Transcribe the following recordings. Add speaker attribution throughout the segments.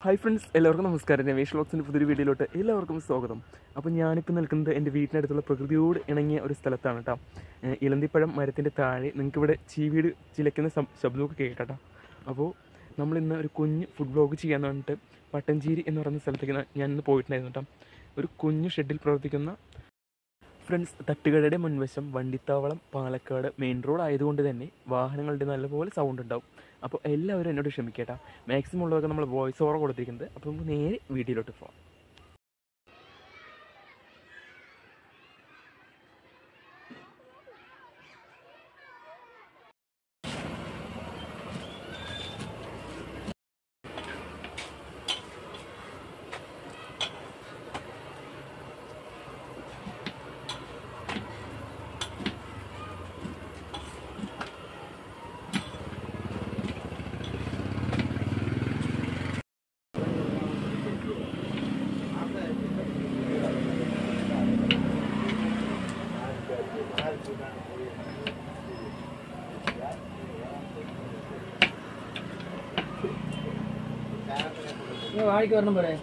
Speaker 1: Hi friends, എല്ലാവർക്കും നമസ്കാരം. രമേഷ് വ്ളോഗ്സിൻ്റെ പുതിയൊരു വീഡിയോയിലോട്ട് എല്ലാവർക്കും സ്വാഗതം. അപ്പോൾ ഞാനിപ്പോൾ നിൽക്കുന്നത് എൻ്റെ വീട്ടിനടുത്തുള്ള പ്രകൃതിയോട് ഇണങ്ങിയ ഒരു സ്ഥലത്താണ് കേട്ടോ. ഇലന്തിപ്പഴം മരത്തിൻ്റെ താഴെ നിങ്ങൾക്കിവിടെ ചീവീട് ചിലയ്ക്കുന്ന ശബ്ദമൊക്കെ കേൾക്കട്ടോ. അപ്പോൾ നമ്മളിന്ന് ഒരു കുഞ്ഞ് ഫുഡ് വ്ളോഗ് ചെയ്യാൻ വേണ്ടിയിട്ട് പട്ടഞ്ചേരി എന്ന് പറയുന്ന സ്ഥലത്തേക്ക് ഞാൻ ഇന്ന് പോയിട്ടുണ്ടായിരുന്നു കേട്ടോ. ഒരു കുഞ്ഞു ഷെഡിൽ പ്രവർത്തിക്കുന്ന ഫ്രണ്ട്സ്, തട്ടുകടയുടെ മുൻവശം വണ്ടിത്താവളം പാലക്കാട് മെയിൻ റോഡ് ആയതുകൊണ്ട് തന്നെ വാഹനങ്ങളുടെ നല്ലപോലെ സൗണ്ട് ഉണ്ടാവും. അപ്പോൾ എല്ലാവരും എന്നോട് ക്ഷമിക്കേട്ടാ. മാക്സിമം ഉള്ളതൊക്കെ നമ്മൾ വോയിസ് ഓവർ കൊടുത്തിരിക്കുന്നത്. അപ്പോൾ നമുക്ക് നേരെ വീഡിയോയിലോട്ട് പോകാം.
Speaker 2: വാടിക്ക് വരണം പോരെ.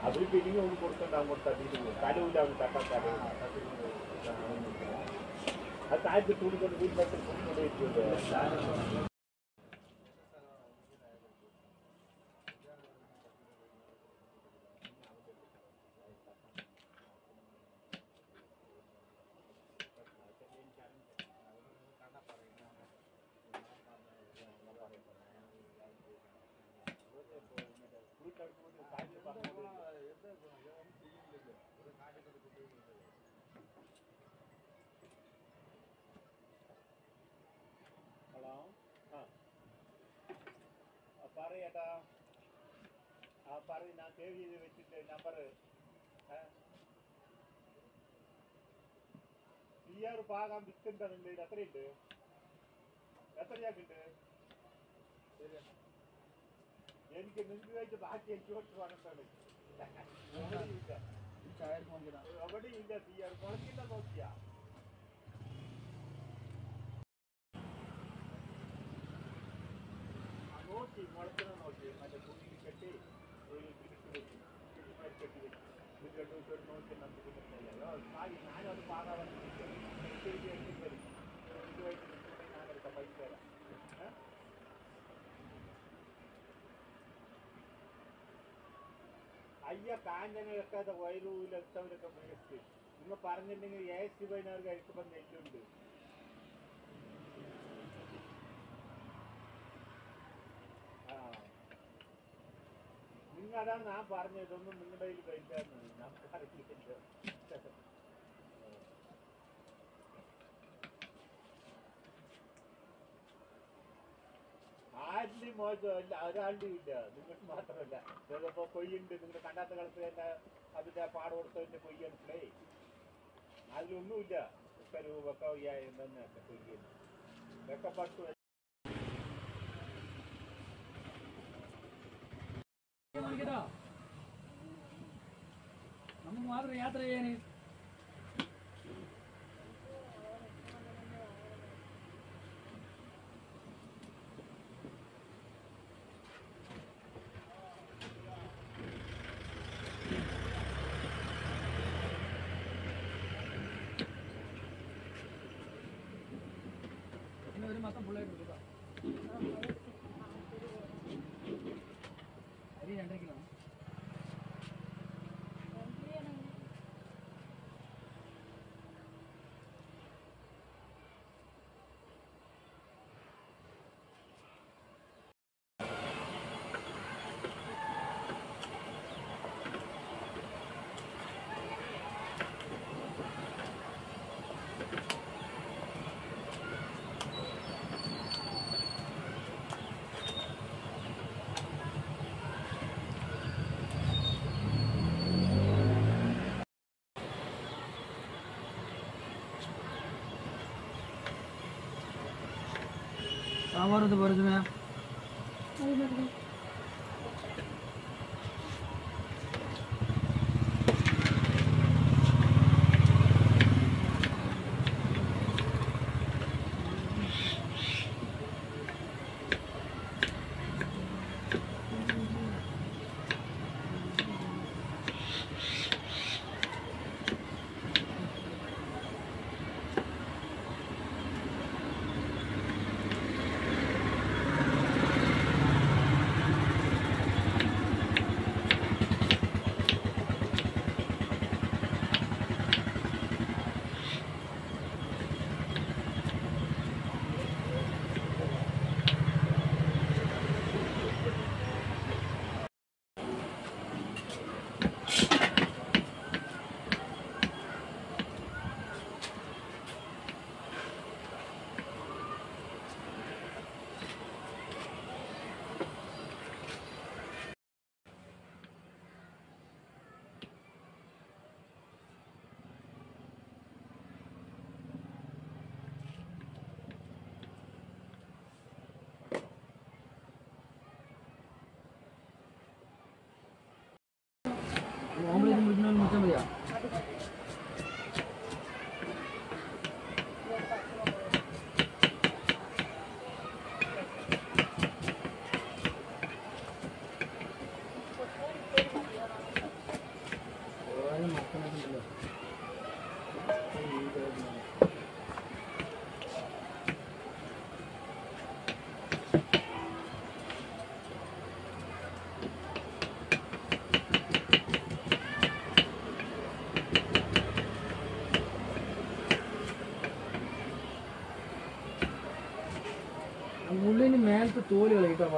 Speaker 3: അതിൽ പിരിഞ്ഞ് ഒന്ന് കൊടുക്കണ്ട, അങ്ങോട്ട് തട്ടിയിട്ട് പോകും. കലവില്ല തട്ടാൻ അത് താഴത്ത് തുണിക്കൊണ്ട് വീട്ടിലൊക്കെ കൊണ്ടുപോയിട്ട് പറയേട്ടാ. പറയും, ഞാൻ സേവ് ചെയ്ത് വെച്ചിട്ട് നമ്പർ CR പാകാൻ വിൽക്കുന്നുണ്ട്. എത്രയുണ്ട്? എത്രയാക്കുണ്ട്? എനിക്ക് നിങ്ങൾക്ക് കഴിച്ച് ബാക്കി എനിക്ക് കൊടുത്ത് വേണമെന്നാണ്. എവിടെയില്ല CR മുളക്കില്ല. നോക്കിയാ നോക്കി മുളക്കണം. നോക്കി മറ്റേ തുണിയിൽ കെട്ടി ഒരു തിരിച്ചു വെച്ചു, കെട്ടി വെച്ചു. ഇത് 2 ദിവസം നോക്കി നമുക്ക് കിട്ടുന്നില്ല. ഞാനത് പാകാൻ ഞാനെടുത്ത പൈസ തരാം. അയ്യ കാഞ്ചന വെക്കാതെ വയലൂലെത്തവരൊക്കെ വേസ്റ്റ്. നിങ്ങൾ പറഞ്ഞിട്ടുണ്ടെങ്കിൽ AS-14 കഴിക്കുമ്പോൾ നെല്ലുണ്ട്. അതാണ് ഞാൻ പറഞ്ഞത്. ഇതൊന്നും നിങ്ങളുടെ കയ്യിൽ കഴിക്കാമെന്ന് നമുക്ക് അറിയില്ല. ആരുടെയും മോശമല്ല, ഒരാളുടെയും ഇല്ല. നിങ്ങൾക്ക് മാത്രമല്ല. ചിലപ്പോൾ പൊയ്യുണ്ട്. നിങ്ങൾ കണ്ടാത്ത കാലത്ത് തന്നെ അതിൻ്റെ പാട് കൊടുത്തതിൻ്റെ പൊയ്യാണല്ലേ. അതിലൊന്നുമില്ല. ഒക്കെ രൂപക്കെ തന്നെ പൊയ്യുന്നു. ഒക്കെ 10
Speaker 2: നമുക്ക് മാത്രം യാത്ര ചെയ്യാന്. ഒരു മാസം ഫുള്ളായിട്ട് കൊടുക്കാം. അരി 2 കിലോ. ಸಾಂಬಾರದು ಬರೋದು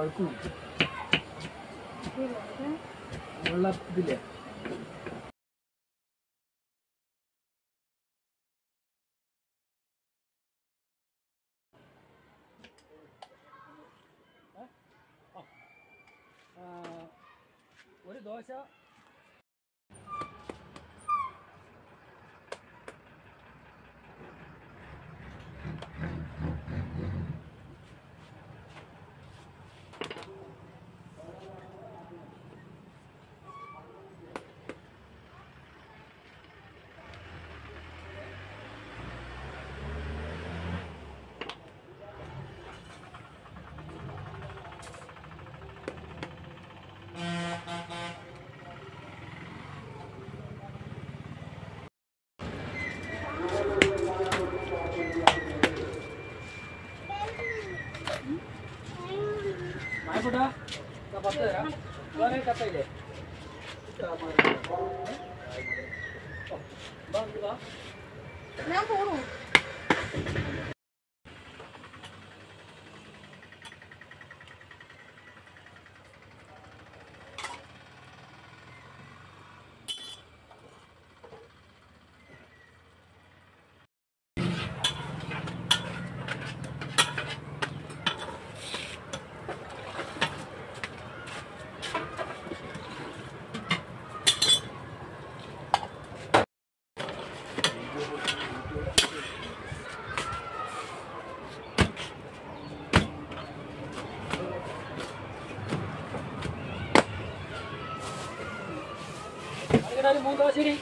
Speaker 2: കുഴപ്പമില്ല. വെള്ളം ഇതില്ലേ? ഒരു ദോശ. മായപ്പെട്ടാ 10 തരാം. വേറെ കത്തയില്ലേ?
Speaker 4: ഞാൻ പോണു.
Speaker 2: അതിനാലും 3 ദോശ ശരി.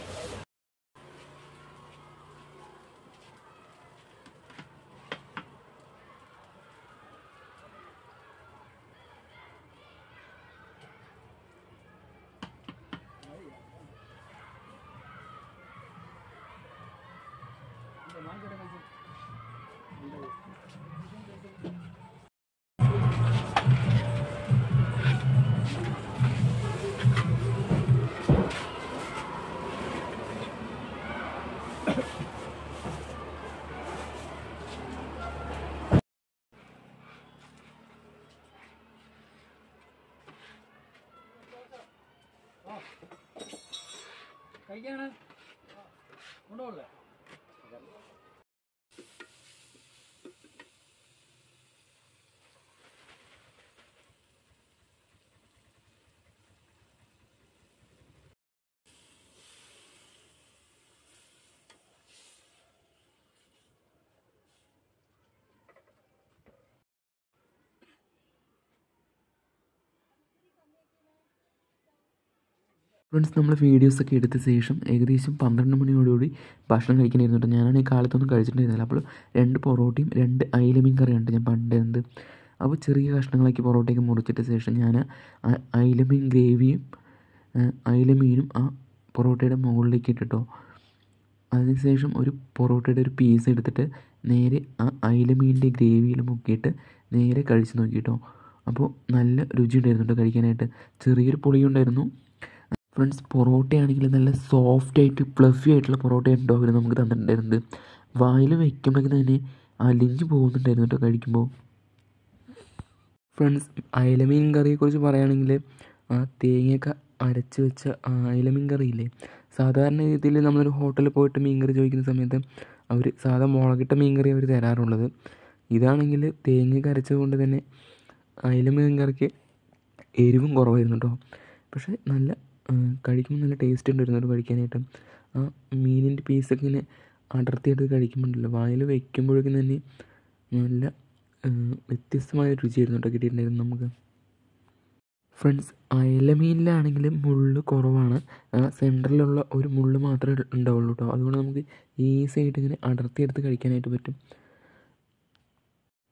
Speaker 2: കഴിക്കാണ് കൊണ്ടുപോകല്ലേ?
Speaker 1: ഫ്രണ്ട്സ്, നമ്മൾ വീഡിയോസൊക്കെ എടുത്ത ശേഷം ഏകദേശം 12 മണിയോടുകൂടി ഭക്ഷണം കഴിക്കാനായിരുന്നു കേട്ടോ. ഞാനാണെങ്കിൽ കാലത്തൊന്നും കഴിച്ചിട്ടുണ്ടായിരുന്നില്ല. അപ്പോൾ 2 പൊറോട്ടയും 2 അയിലമീൻ കറിയാണ് ഞാൻ പണ്ട്. അപ്പോൾ ചെറിയ കഷ്ണങ്ങളാക്കി പൊറോട്ടയൊക്കെ മുറിച്ചിട്ട ശേഷം ഞാൻ അയിലമീൻ ഗ്രേവിയും അയിലമീനും ആ പൊറോട്ടയുടെ മുകളിലേക്ക് ഇട്ടിട്ടോ. അതിനുശേഷം ഒരു പൊറോട്ടയുടെ ഒരു പീസ് എടുത്തിട്ട് നേരെ ആ അയിലമീനിൻ്റെ ഗ്രേവിയിൽ മുക്കിയിട്ട് നേരെ കഴിച്ച് നോക്കിയിട്ടോ. അപ്പോൾ നല്ല രുചി ഉണ്ടായിരുന്നു കേട്ടോ കഴിക്കാനായിട്ട്. ചെറിയൊരു പുളിയുണ്ടായിരുന്നു. ഫ്രണ്ട്സ്, പൊറോട്ടയാണെങ്കിൽ നല്ല സോഫ്റ്റായിട്ട് ഫ്ലഫി ആയിട്ടുള്ള പൊറോട്ടയുണ്ടോ അവർ നമുക്ക് തന്നിട്ടുണ്ടായിരുന്നത്. വായിൽ വയ്ക്കുമ്പോഴേക്കും തന്നെ അലിഞ്ഞ് പോകുന്നുണ്ടായിരുന്നു കേട്ടോ കഴിക്കുമ്പോൾ. ഫ്രണ്ട്സ്, അയലമീൻ കറിയെക്കുറിച്ച് പറയുകയാണെങ്കിൽ ആ തേങ്ങയൊക്കെ അരച്ച് വെച്ച അയലമീൻ കറിയില്ലേ, സാധാരണ രീതിയിൽ നമ്മളൊരു ഹോട്ടലിൽ പോയിട്ട് മീൻ കറി ചോദിക്കുന്ന സമയത്ത് അവർ സാധാ മുളകിട്ട മീൻ കറി അവർ തരാറുള്ളത്. ഇതാണെങ്കിൽ തേങ്ങയൊക്കെ അരച്ചത് കൊണ്ട് തന്നെ അയലമീൻ കറിക്ക് എരിവും കുറവായിരുന്നു കേട്ടോ. പക്ഷേ നല്ല കഴിക്കുമ്പോൾ നല്ല ടേസ്റ്റ് ഉണ്ടായിരുന്നു അത് കഴിക്കാനായിട്ട്. ആ മീനിൻ്റെ പീസൊക്കെ ഇങ്ങനെ അടർത്തിയെടുത്ത് കഴിക്കുമ്പോണ്ടല്ലോ വായിൽ വയ്ക്കുമ്പോഴേക്കും തന്നെ നല്ല വ്യത്യസ്തമായ രുചിയായിരുന്നു കേട്ടോ കിട്ടിയിട്ടുണ്ടായിരുന്നു നമുക്ക്. ഫ്രണ്ട്സ്, അയലമീനിലാണെങ്കിൽ മുള്ള് കുറവാണ്. സെൻറ്ററിലുള്ള ഒരു മുള്ള് മാത്രമേ ഉണ്ടാവുള്ളൂ കേട്ടോ. അതുകൊണ്ട് നമുക്ക് ഈസി ആയിട്ട് ഇങ്ങനെ അടർത്തിയെടുത്ത് കഴിക്കാനായിട്ട് പറ്റും.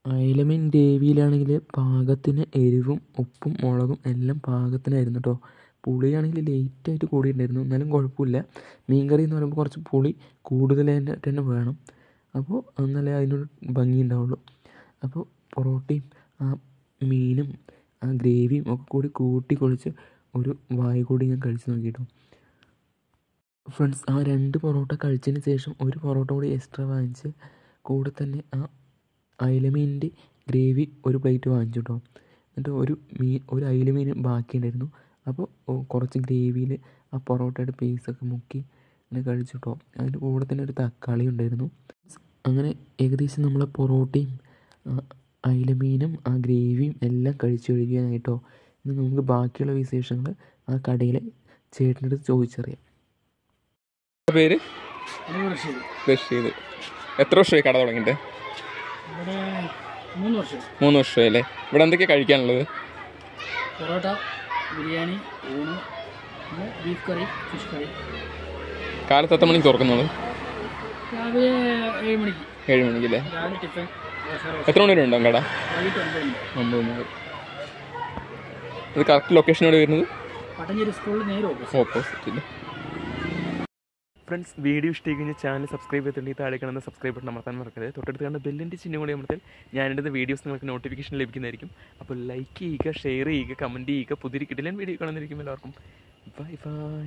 Speaker 1: അയലമീൻ ഗ്രേവിയിലാണെങ്കിൽ പാകത്തിന് എരിവും ഉപ്പും മുളകും എല്ലാം പാകത്തിനായിരുന്നു കേട്ടോ. പുളിയാണെങ്കിൽ ലേറ്റായിട്ട് കൂടിയിട്ടുണ്ടായിരുന്നു, എന്നാലും കുഴപ്പമില്ല. മീൻ കറി എന്ന് പറയുമ്പോൾ കുറച്ച് പുളി കൂടുതലായിട്ട് തന്നെ വേണം. അപ്പോൾ എന്നാലേ അതിനൊരു ഭംഗി ഉണ്ടാവുള്ളൂ. അപ്പോൾ പൊറോട്ടയും ആ മീനും ആ ഗ്രേവിയും ഒക്കെ കൂടി കൂട്ടിക്കൊഴിച്ച് ഒരു വായ കൂടി ഞാൻ കഴിച്ച് നോക്കിയിട്ടു. ഫ്രണ്ട്സ്, ആ 2 പൊറോട്ട കഴിച്ചതിന് ശേഷം ഒരു പൊറോട്ട കൂടി എക്സ്ട്രാ വാങ്ങിച്ച് കൂടെ തന്നെ ആ അയലമീനിൻ്റെ ഗ്രേവി ഒരു പ്ലേറ്റ് വാങ്ങിച്ചു കേട്ടോ. എന്നിട്ട് ഒരു അയില മീൻ ബാക്കിയുണ്ടായിരുന്നു. അപ്പോൾ കുറച്ച് ഗ്രേവിയിൽ ആ പൊറോട്ടയുടെ പീസൊക്കെ മുക്കി അങ്ങനെ കഴിച്ചു കേട്ടോ. അതിൻ്റെ കൂടെ തന്നെ ഒരു തക്കാളി ഉണ്ടായിരുന്നു. അങ്ങനെ ഏകദേശം നമ്മൾ പൊറോട്ടയും അയില മീനും ആ ഗ്രേവിയും എല്ലാം കഴിച്ചു കഴിക്കാനായിട്ടോ. ഇനി നമുക്ക് ബാക്കിയുള്ള വിശേഷങ്ങൾ ആ കടയിലെ ചേട്ടൻ്റെ അടുത്ത് ചോദിച്ചറിയാം.
Speaker 5: പേര്
Speaker 2: റഷീദ്.
Speaker 5: റഷീദ്. എത്ര വർഷമായി കട തുടങ്ങിയിട്ട്?
Speaker 2: ഇവിടെ 3 വർഷം.
Speaker 5: 3 വർഷമല്ലേ. ഇവിടെ എന്തൊക്കെയാണ് കഴിക്കാനുള്ളത്?
Speaker 2: പൊറോട്ട, ബിരിയാണി, ഊണ്, പിന്നെ ബീഫ് കറി, ഫിഷ് കറി.
Speaker 5: കാലത്ത് എത്ര മണിക്ക് തുറക്കുന്നത്?
Speaker 2: രാവിലെ 7 മണിക്ക്.
Speaker 5: 7 മണിക്കല്ലേ.
Speaker 2: രാവിലെ ടിഫിൻ,
Speaker 5: എത്ര മണി വരെ ഉണ്ടാവും കട?
Speaker 2: വൈകിട്ട് 9 മണി.
Speaker 5: 9 മണി. ഇത് കറക്റ്റ് ലൊക്കേഷൻ എവിടെ വരുന്നത്?
Speaker 2: പട്ടഞ്ചേരി സ്കൂളിൽ നേരെ
Speaker 5: ഓപ്പോസിറ്റിൽ.
Speaker 1: ഫ്രണ്ട്സ്, വീഡിയോ ഇഷ്ടമായി കഴിഞ്ഞാൽ ചാനൽ സബ്സ്ക്രൈബ് ചെയ്തിട്ടുണ്ടെങ്കിൽ താഴെ കാണുന്ന സബ്സ്ക്രൈബ് ബട്ടൺ അമർത്താൻ മറക്കരുത്. തൊട്ടടുത്ത് കാണുന്ന ബെല്ലിൻ്റെ ചിഹ്നം കൂടി അമർത്താൽ ഞാനിടുന്ന വീഡിയോസ് നിങ്ങൾക്ക് നോട്ടിഫിക്കേഷൻ ലഭിക്കുന്നതായിരിക്കും. അപ്പോൾ ലൈക്ക് ചെയ്യുക, ഷെയർ ചെയ്യുക, കമൻറ്റ് ചെയ്യുക. പുതിയ കിട്ടില്ല വീഡിയോ കാണുന്നതായിരിക്കും. എല്ലാവർക്കും ബൈ ബൈ.